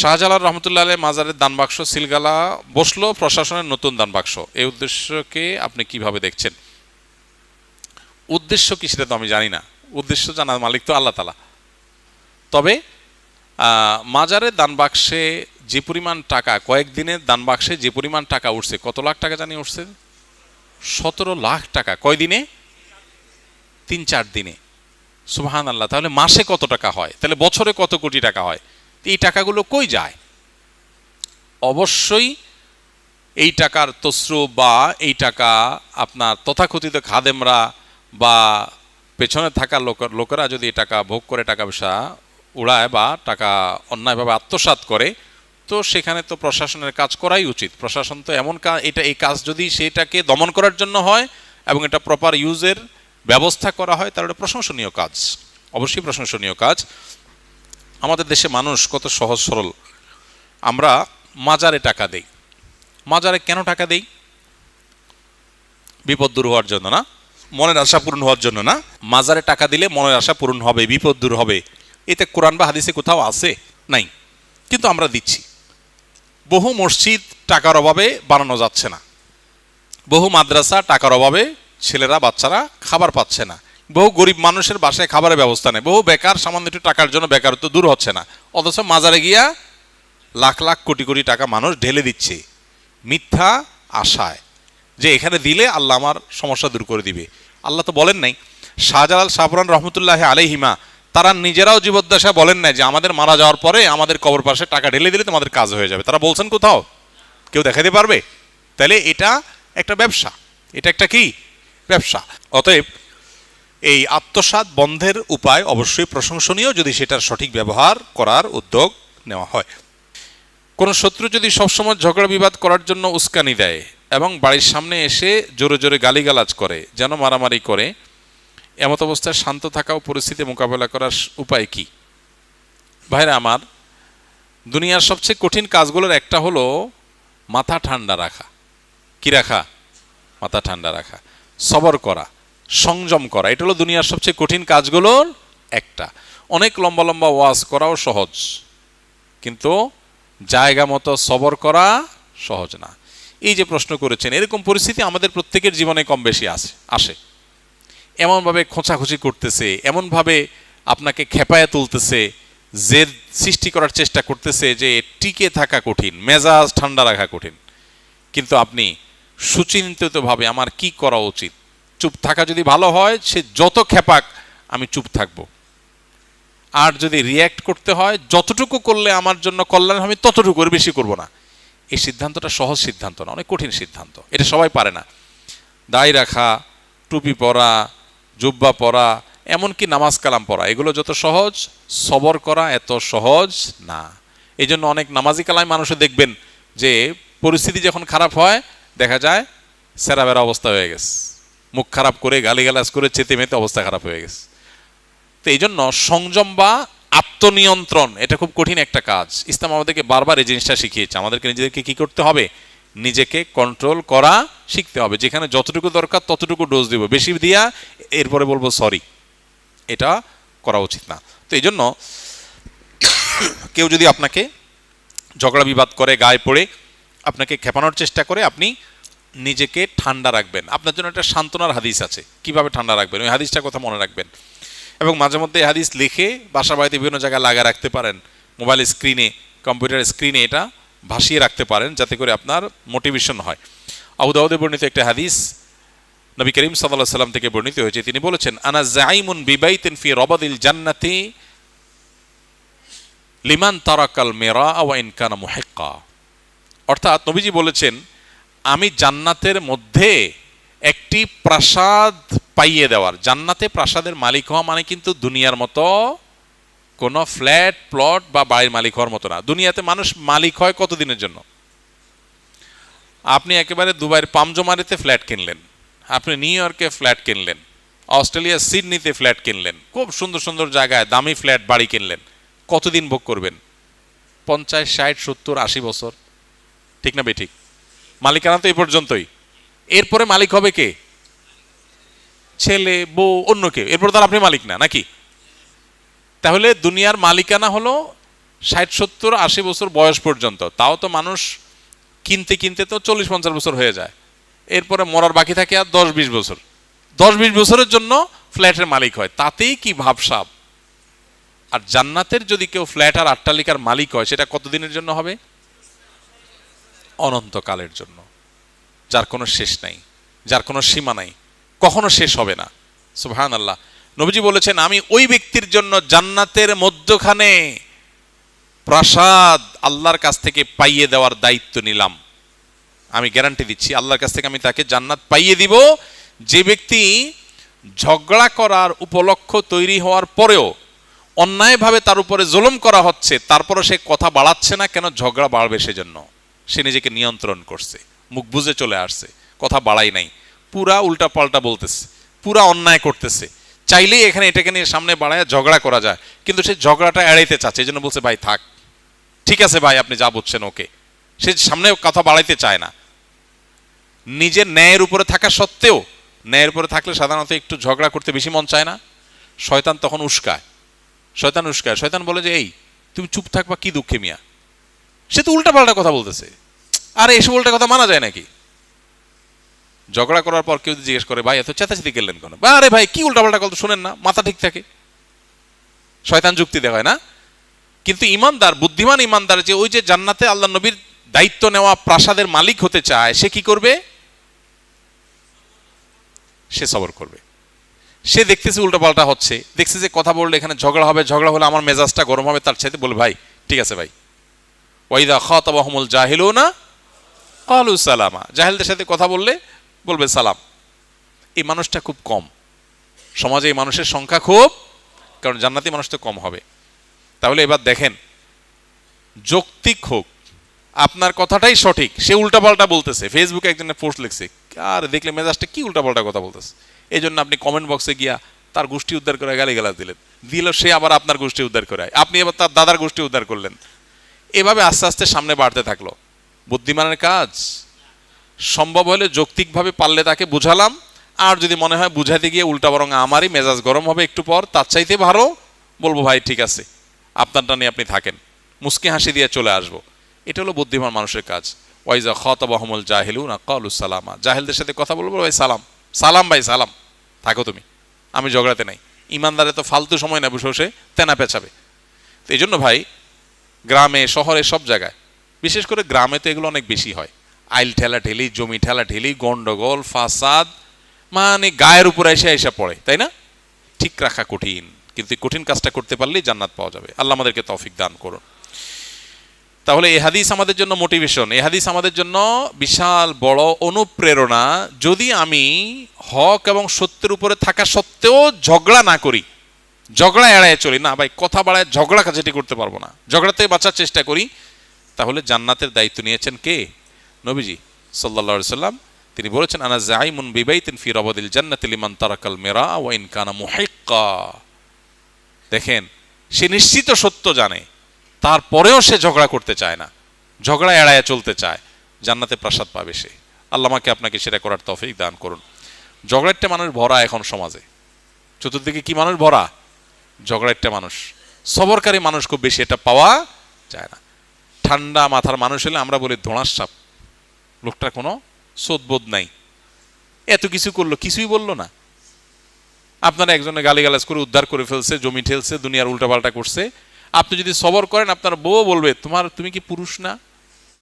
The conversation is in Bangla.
শাহজালাল রহমতুল্লাহ আলাইহি মাজারের দান বাক্স সিলগালা বসলো প্রশাসনের নতুন দান বাক্স, এই উদ্দেশ্যকে আপনি কিভাবে দেখছেন? উদ্দেশ্য কি সেটা তো আমি জানি না, উদ্দেশ্য জানার মালিক তো আল্লাহ তাআলা। তবে মাজারের দান বাক্সে যে পরিমাণ টাকা, কয়েকদিনের দান বাক্সে যে পরিমাণ টাকা উঠছে, কত লাখ টাকা জানি উঠছে? 17 লাখ টাকা। কয় দিনে? 3-4 দিনে। সুবহানাল্লাহ। তাহলে মাসে কত টাকা হয়? তাহলে বছরে কত কোটি টাকা হয়? এই টাকাগুলো কই যায়? অবশ্যই এই টাকার তসরুপ বা এই টাকা আপনার তথাকথিত খাদেমরা বা পেছনে থাকা লোকেরা যদি টাকা ভোগ করে টাকা পয়সা উড়ায় বা টাকা অন্যায়ভাবে আত্মসাৎ করে, তো সেখানে তো প্রশাসনের কাজ করাই উচিত। প্রশাসন তো এমন এই কাজ যদি সেটাকে দমন করার জন্য হয় এবং এটা প্রপার ইউজের ব্যবস্থা করা হয়, তাহলে এটা প্রশংসনীয় কাজ, অবশ্যই প্রশংসনীয় কাজ। আমাদের দেশে মানুষ কত সহজ সরল। আমরা মাজারে টাকা দেই। মাজারে কেন টাকা দেই? বিপদ দূর হওয়ার জন্য না, মনের আশা পূরণ হওয়ার জন্য না। মাজারে টাকা দিলে মনের আশা পূরণ হবে, বিপদ দূর হবে, এতে কোরআন বা হাদিসে কোথাও আছে? নাই, কিন্তু আমরা দিচ্ছি। বহু মসজিদ টাকার অভাবে বানানো যাচ্ছে না, বহু মাদ্রাসা টাকার অভাবে ছেলেরা বাচ্চারা খাবার পাচ্ছে না, বহু গরিব মানুষের বাসায় খাবারের ব্যবস্থা নেই, বহু বেকার সামান্য একটু টাকার জন্য বেকারত্ব দূর হচ্ছে না, অথচ মাজারে গিয়া লাখ লাখ কোটি কোটি টাকা মানুষ ঢেলে দিচ্ছে মিথ্যা আশায় যে এখানে দিলে আল্লাহ আমার সমস্যা দূর করে দিবে। আল্লাহ তো বলেন নাই। শাহজালাল শাহপুরান রহমতুল্লাহ আলাইহিমা তারা নিজেরাও জীবদ্দশা বলেন নাই যে আমাদের মারা যাওয়ার পরে আমাদের কবর পাশে টাকা ঢেলে দিলে তোমাদের কাজ হয়ে যাবে। তারা বলছেন কোথাও? কেউ দেখাতে পারবে? তাহলে এটা একটা ব্যবসা, এটা একটা কি ব্যবসা। অতএব এই আত্মসাৎ বন্ধের উপায় অবশ্যই প্রশংসনীয় যদি সেটার সঠিক ব্যবহার করার উদ্যোগ নেওয়া হয়। কোনো শত্রু যদি সবসময় ঝগড়া বিবাদ করার জন্য উস্কানি দেয় এবং বাড়ির সামনে এসে জোরে জোরে গালিগালাজ করে, যেন মারামারি করে, এমত অবস্থায় শান্ত থাকা ও পরিস্থিতি মোকাবেলা করার উপায় কি? ভাইরা আমার, দুনিয়ার সবচেয়ে কঠিন কাজগুলোর একটা হলো মাথা ঠান্ডা রাখা। কি রাখা? মাথা ঠান্ডা রাখা, সবর করা, সংযম করা। এটা হলো দুনিয়ার সবচেয়ে কঠিন কাজগুলোর একটা। অনেক লম্বা লম্বা ওয়াজ করাও সহজ, কিন্তু জায়গা মতো সবর করা সহজ না। এই যে প্রশ্ন করেছেন, এরকম পরিস্থিতি আমাদের প্রত্যেকের জীবনে কম বেশি আসে। এমনভাবে খোঁচাখুচি করতেছে, এমনভাবে আপনাকে খেপায় তুলতেছে, জেদ সৃষ্টি করার চেষ্টা করতেছে যে টিকে থাকা কঠিন, মেজাজ ঠান্ডা রাখা কঠিন। কিন্তু আপনি সুচিন্তিতভাবে আমার কি করা উচিত, চুপ থাকা যদি ভালো হয়, সে যত খেপাক আমি চুপ থাকব। আর যদি রিয়্যাক্ট করতে হয়, যতটুকু করলে আমার জন্য কল্যাণ হবে ততটুকু, বেশি করব না। এই সিদ্ধান্তটা সহজ সিদ্ধান্ত না, অনেক কঠিন সিদ্ধান্ত। এটা সবাই পারে না। দাড়ি রাখা, টুপি পরা, জুব্বা পরা, এমনকি নামাজ কালাম পড়া, এগুলো যত সহজ, সবর করা এত সহজ না। এই জন্য অনেক নামাজি কালাম মানুষে দেখবেন যে পরিস্থিতি যখন খারাপ হয় দেখা যায় সেরাবেরা অবস্থা হয়ে গেছে, মুখ খারাপ করে গালিগালাজ করে চেতে মেতে অবস্থা খারাপ হয়ে গেছে। তো এই জন্য সংযম বা আত্মনিয়ন্ত্রণ এটা খুব কঠিন একটা কাজ। ইসলাম আমাদেরকে বারবার এই জিনিসটা শিখিয়েছে। আমাদেরকে নিজেদেরকে কি করতে হবে? নিজেকে কন্ট্রোল করা শিখতে হবে। যেখানে যতটুকু দরকার ততটুকু ডোজ দিব, বেশি দিয়া এরপরে বলবো সরি, এটা করা উচিত না। তো এই জন্য কেউ যদি আপনাকে ঝগড়া বিবাদ করে, গায়ে পড়ে আপনাকে খেপানোর চেষ্টা করে, আপনি নিজেকে ঠান্ডা রাখবেন। আপনার জন্য একটা সান্ত্বনার হাদিস আছে, কিভাবে ঠান্ডা রাখবেন, ওই হাদিসটা কথা মনে রাখবেন। এবং মাঝে মধ্যে এই হাদিস লিখে বাসা বাড়িতে বিভিন্ন জায়গায় লাগা রাখতে পারেন, মোবাইল স্ক্রিনে, কম্পিউটার স্ক্রিনে এটা ভাসিয়ে রাখতে পারেন, যাতে করে আপনার মোটিভেশন হয়। আবু দাউদে বর্ণিত একটা হাদিস নবী করিম সাল্লাল্লাহু আলাইহি সাল্লাম থেকে বর্ণিত হয়েছে। তিনি বলেছেন, আনা জাইমুন বিবাইতিন ফি রাবাদিল জান্নাতি লিমান তারাকাল মিরা ওয়া ইন কানা মুহিক্কা। অর্থাৎ নবীজি বলেছেন, আমি জান্নাতের মধ্যে একটি প্রাসাদ পাইয়ে দেওয়ার। জান্নাতে প্রাসাদের মালিক হওয়া মানে কিন্তু দুনিয়ার মতো কোনো ফ্ল্যাট প্লট বা বাড়ির মালিক হওয়ার মতো না। দুনিয়াতে মানুষ মালিক হয় কতদিনের জন্য? আপনি একেবারে দুবাইয়ের পামজমারিতে ফ্ল্যাট কিনলেন, আপনি নিউ ইয়র্কে ফ্ল্যাট কিনলেন, অস্ট্রেলিয়ার সিডনিতে ফ্ল্যাট কিনলেন, খুব সুন্দর সুন্দর জায়গায় দামি ফ্ল্যাট বাড়ি কিনলেন, কতদিন ভোগ করবেন? 50, 60, 70, 80 বছর, ঠিক না বেঠিক? মালিকানা তো এই পর্যন্তই। এরপরে মালিক হবে কে? ছেলে, বউ, অন্য কেউ। এরপর তো আপনি মালিক না, নাকি? তাহলে দুনিয়ার মালিকানা হলো 60, 70, 80 বছর বয়স পর্যন্ত, তাও তো মানুষ কিনতে কিনতে তো 40, 50 বছর হয়ে যায়। এরপরে মরার বাকি থাকে আর 10, 20 বছর। 10, 20 বছরের জন্য ফ্ল্যাটের মালিক হয়, তাতেই কি ভাবসাব। আর জান্নাতের যদি কেউ ফ্ল্যাট আর অট্টালিকার মালিক হয়, সেটা কতদিনের জন্য হবে? অনন্তকালের জন্য, যার কোনো শেষ নাই, যার কোনো সীমা নাই, কখনো শেষ হবে না। সুবহানাল্লাহ। নবীজি বলেছেন, আমি ওই ব্যক্তির জন্য জান্নাতের মধ্যখানে প্রাসাদ আল্লাহর কাছ থেকে পাইয়ে দেওয়ার দায়িত্ব নিলাম। আমি গ্যারান্টি দিচ্ছি, আল্লাহর কাছ থেকে আমি তাকে জান্নাত পাইয়ে দিব। যে ব্যক্তি ঝগড়া করার উপলক্ষ তৈরি হওয়ার পরেও অন্যায়ভাবে তার উপরে জুলুম করা হচ্ছে, তারপরে সে কথা বাড়াচ্ছে না, কেন? ঝগড়া বাড়বে সেজন্য। সে নিজেকে নিয়ন্ত্রণ করছে, মুখ বুজে চলে আসছে, কথা বাড়াই নাই, পুরা উল্টা পাল্টা বলতেছে, পুরা অন্যায় করতেছে। চাইলেই এখানে এটাকে নিয়ে সামনে বাড়ায় ঝগড়া করা যায়, কিন্তু সে ঝগড়াটা এড়াইতে চাচ্ছে, এই জন্য বলছে ভাই থাক, ঠিক আছে ভাই আপনি যা বুঝছেন ওকে। সে সামনে কথা বাড়াইতে চায় না। নিজের ন্যায়ের উপরে থাকা সত্ত্বেও, ন্যায়ের উপরে থাকলে সাধারণত একটু ঝগড়া করতে বেশি মন চায় না। শয়তান তখন উস্কায়, শয়তান বলে যে এই তুমি চুপ থাকবা, কি দুঃখে মিয়া, সে তো উল্টা পাল্টা কথা বলতেছে, আরে এসব উল্টা কথা মানা যায় নাকি? ঝগড়া করার পর কেউ জিজ্ঞেস করে ভাই এত চেঁচাচেতি করলেন কেন? আরে ভাই কি উল্টা পাল্টা কথা শুনেন না, মাথা ঠিক থাকে। শয়তান যুক্তি দেখায় না। কিন্তু ইমানদার, বুদ্ধিমান ইমানদার, যে ওই যে জান্নাতে আল্লাহ নবীর দায়িত্ব নেওয়া প্রাসাদের মালিক হতে চায়, সে কি করবে? সে সবর করবে। সে দেখতেছে উল্টাপাল্টা হচ্ছে, দেখছে যে কথা বললে এখানে ঝগড়া হবে, ঝগড়া হলে আমার মেজাজটা গরম হবে, তার চাইতে বলে ভাই ঠিক আছে ভাই। ওয়াইদা খাতাবাহুমুল জাহিলুনা ক্বালু সালামা, জাহেলদের সাথে কথা বললে বলবে সালাম। এই মানুষটা খুব কম সমাজে, এই মানুষের সংখ্যা খুব, কারণ জান্নাতি মানুষ তো কম হবে। তাহলে এবার দেখেন, যৌক্তিক হোক, আপনার কথাটাই সঠিক, সে উল্টাপাল্টা বলতেছে, ফেসবুকে একজনের পোস্ট লিখছে, আর দেখলে মেজাজটা কি উল্টাপাল্টা কথা বলতেছে, এই জন্য আপনি কমেন্ট বক্সে গিয়া তার গোষ্ঠী উদ্ধার করে গালিগালাজ দিলেন, সে আবার আপনার গোষ্ঠী উদ্ধার করে, আপনি এবার তার দাদার গোষ্ঠী উদ্ধার করলেন। এভাবে আস্তে আস্তে সামনে বাড়তে থাকলো। বুদ্ধিমানের কাজ সম্ভব হলে যৌক্তিকভাবে পারলে তাকে বুঝালাম, আর যদি মনে হয় বুঝাতে গিয়ে উল্টা বরং আমারই মেজাজ গরম হবে একটু পর, তার চাইতে ভালো বলবো ভাই ঠিক আছে আপনারটা নিয়ে আপনি থাকেন, মুস্কি হাসি দিয়ে চলে আসবো। এটা হলো বুদ্ধিমান মানুষের কাজ। ওয়াইজা খাতাবাহুমুল জাহিলুনা ক্বালু সালামা, জাহেলদের সাথে কথা বলবো ভাই সালাম, সালাম ভাই সালাম, থাকো তুমি, আমি ঝগড়াতে নাই। ইমানদারে তো ফালতু সময় না বসে বসে তেনা পেঁচাবে। তো এই জন্য ভাই, গ্রামে শহরে সব জায়গায়, বিশেষ করে গ্রামে তো এগুলো অনেক বেশি হয়। আইল ঠেলা ঠেলি, জমি ঠেলা ঠেলি, গন্ডগোল, ফাসাদ, মানে গায়ের উপরে এসে পড়ে, তাই না? ঠিক রাখা কঠিন, কিন্তু এই কঠিন কাজটা করতে পারলেই জান্নাত পাওয়া যাবে। আল্লাহ আমাদেরকে তৌফিক দান করুন। তাহলে এই হাদিস আমাদের জন্য মোটিভেশন, এই হাদিস আমাদের জন্য বিশাল বড় অনুপ্রেরণা। যদি আমি হক এবং সত্যের উপরে থাকা সত্ত্বেও ঝগড়া না করি, ঝগড়া এড়ায় চলি না ভাই, কথা বাড়ায় ঝগড়া কাজেটি করতে পারবো না, ঝগড়া থেকে বাঁচার চেষ্টা করি, তাহলে জান্নাতের দায়িত্ব নিয়েছেন কে? নবীজি সাল্লাল্লাহু আলাইহি সাল্লাম। তিনি বলেছেন আনা যাইমুন বিবাইতিন ফি রাবাদিল জান্নাতি লিমান তারাকাল মিরা ওয়া ইন কানা মুহিক্কা। দেখেন, সে নিশ্চিত সত্য জানে, তারপরেও সে ঝগড়া করতে চায় না, ঝগড়া এড়ায় চলতে চায়, জান্নাতে প্রাসাদ পাবে সে। আল্লাহ আমাকে আপনাকে সেটা করার তৌফিক দান করুন। ঝগড়াটা মানুষ ভরা এখন সমাজে, চতুর্দিকে কি মানুষ ভরা? ঝগড়াটা মানুষ। সবরকারী মানুষ খুব বেশি এটা পাওয়া যায় না। ঠান্ডা মাথার মানুষ হলে আমরা বলি ধোঁড়ার সাপ, লোকটার কোনো সোদবোধ নাই, এত কিছু করলো কিছুই বললো না। আপনারা একজনে গালিগালাজ করে উদ্ধার করে ফেলছে, জমি ঠেলছে, দুনিয়ার উল্টাপাল্টা করছে, আপনি যদি সবর করেন আপনার বউ বলবে তুমি কি পুরুষ না?